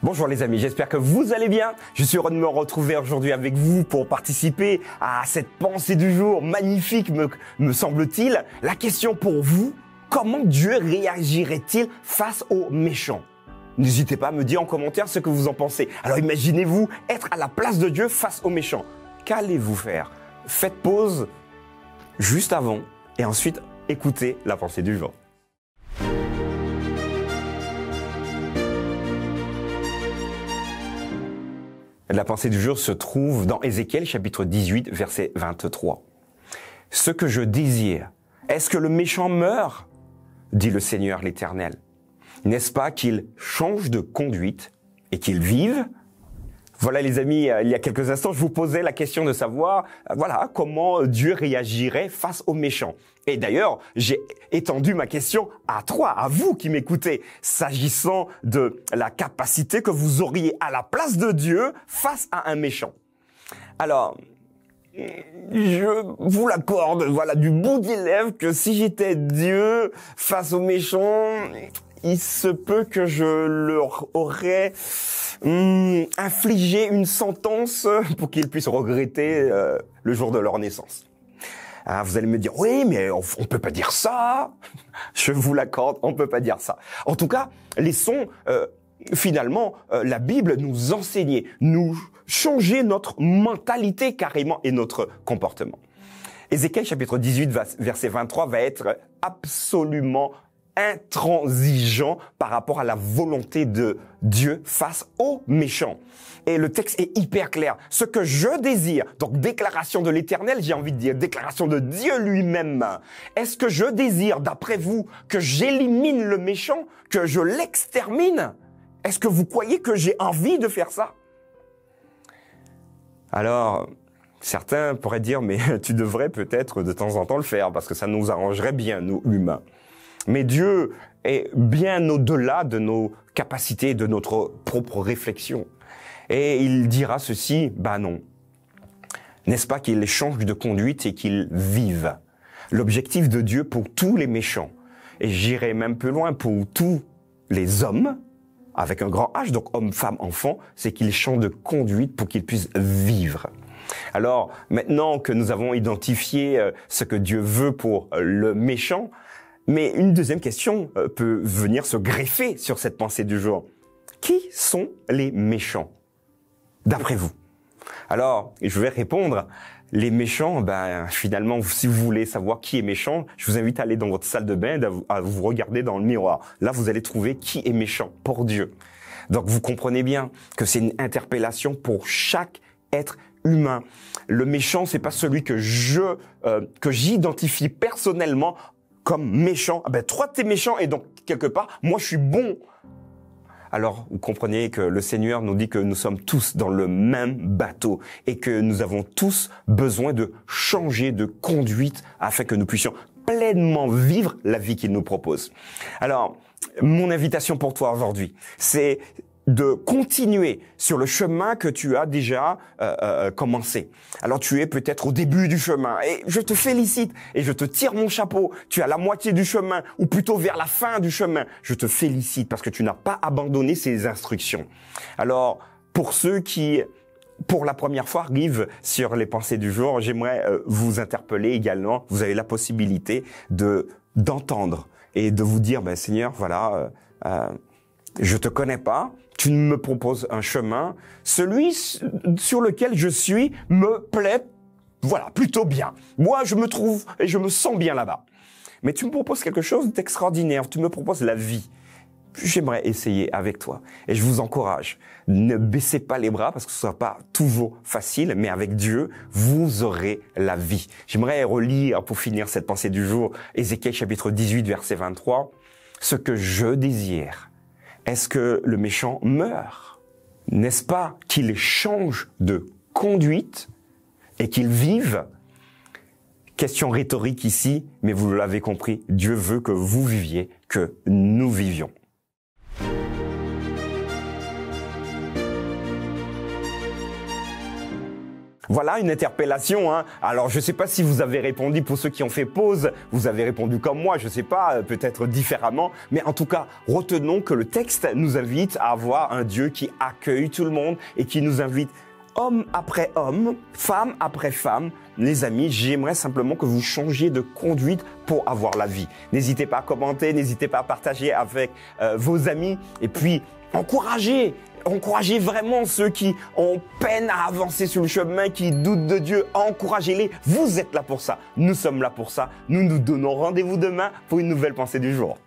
Bonjour les amis, j'espère que vous allez bien. Je suis heureux de me retrouver aujourd'hui avec vous pour participer à cette pensée du jour magnifique, me semble-t-il. La question pour vous, comment Dieu réagirait-il face aux méchants? N'hésitez pas à me dire en commentaire ce que vous en pensez. Alors imaginez-vous être à la place de Dieu face aux méchants. Qu'allez-vous faire? Faites pause juste avant et ensuite écoutez la pensée du jour. La pensée du jour se trouve dans Ézéchiel chapitre 18, verset 23. « Ce que je désire, est-ce que le méchant meure? Dit le Seigneur l'Éternel. N'est-ce pas qu'il change de conduite et qu'il vive ?» Voilà les amis, il y a quelques instants, je vous posais la question de savoir, comment Dieu réagirait face aux méchants. Et d'ailleurs, j'ai étendu ma question à vous qui m'écoutez, s'agissant de la capacité que vous auriez à la place de Dieu face à un méchant. Alors, je vous l'accorde, du bout des lèvres, que si j'étais Dieu face aux méchants, il se peut que je leur aurais infligé une sentence pour qu'ils puissent regretter le jour de leur naissance. Alors vous allez me dire, oui, mais on peut pas dire ça. Je vous l'accorde, on peut pas dire ça. En tout cas, laissons finalement la Bible nous enseigner, nous changer notre mentalité carrément et notre comportement. Ézéchiel chapitre 18, verset 23 va être absolument intransigeant par rapport à la volonté de Dieu face aux méchants. Et le texte est hyper clair. Ce que je désire, donc déclaration de l'Éternel, j'ai envie de dire déclaration de Dieu lui-même. Est-ce que je désire, d'après vous, que j'élimine le méchant, que je l'extermine? Est-ce que vous croyez que j'ai envie de faire ça? Alors, certains pourraient dire, mais tu devrais peut-être de temps en temps le faire, parce que ça nous arrangerait bien, nous humains. Mais Dieu est bien au-delà de nos capacités, de notre propre réflexion. Et il dira ceci, non. N'est-ce pas qu'il change de conduite et qu'il vive? L'objectif de Dieu pour tous les méchants, et j'irai même plus loin, pour tous les hommes, avec un grand H, donc homme, femme, enfant, c'est qu'il change de conduite pour qu'ils puissent vivre. Alors, maintenant que nous avons identifié ce que Dieu veut pour le méchant, mais une deuxième question peut venir se greffer sur cette pensée du jour. Qui sont les méchants, d'après vous? Alors, je vais répondre, les méchants, finalement, si vous voulez savoir qui est méchant, je vous invite à aller dans votre salle de bain, à vous regarder dans le miroir. Là, vous allez trouver qui est méchant pour Dieu. Donc, vous comprenez bien que c'est une interpellation pour chaque être humain. Le méchant, c'est pas celui que j'identifie personnellement comme méchant. Toi, t'es méchant et donc, quelque part, moi, je suis bon. Alors, vous comprenez que le Seigneur nous dit que nous sommes tous dans le même bateau et que nous avons tous besoin de changer de conduite afin que nous puissions pleinement vivre la vie qu'il nous propose. Alors, mon invitation pour toi aujourd'hui, c'est de continuer sur le chemin que tu as déjà commencé. Alors tu es peut-être au début du chemin et je te félicite et je te tire mon chapeau. Tu es à la moitié du chemin ou plutôt vers la fin du chemin. Je te félicite parce que tu n'as pas abandonné ces instructions. Alors pour ceux qui pour la première fois arrivent sur les pensées du jour, j'aimerais vous interpeller également. Vous avez la possibilité d'entendre et de vous dire, Seigneur, je te connais pas. Tu me proposes un chemin, celui sur lequel je suis me plaît, plutôt bien. Moi, je me trouve et je me sens bien là-bas. Mais tu me proposes quelque chose d'extraordinaire, tu me proposes la vie. J'aimerais essayer avec toi. Et je vous encourage, ne baissez pas les bras parce que ce ne sera pas toujours facile, mais avec Dieu, vous aurez la vie. J'aimerais relire, pour finir cette pensée du jour, Ézéchiel chapitre 18, verset 23. « Ce que je désire, est-ce que le méchant meurt? N'est-ce pas qu'il change de conduite et qu'il vive ?» Question rhétorique ici, mais vous l'avez compris, Dieu veut que vous viviez, que nous vivions. Voilà une interpellation. Alors, je ne sais pas si vous avez répondu, pour ceux qui ont fait pause, vous avez répondu comme moi, je ne sais pas, peut-être différemment. Mais en tout cas, retenons que le texte nous invite à avoir un Dieu qui accueille tout le monde et qui nous invite homme après homme, femme après femme. Les amis, j'aimerais simplement que vous changiez de conduite pour avoir la vie. N'hésitez pas à commenter, n'hésitez pas à partager avec vos amis et puis encouragez vraiment ceux qui ont peine à avancer sur le chemin, qui doutent de Dieu. Encouragez-les. Vous êtes là pour ça. Nous sommes là pour ça. Nous nous donnons rendez-vous demain pour une nouvelle pensée du jour.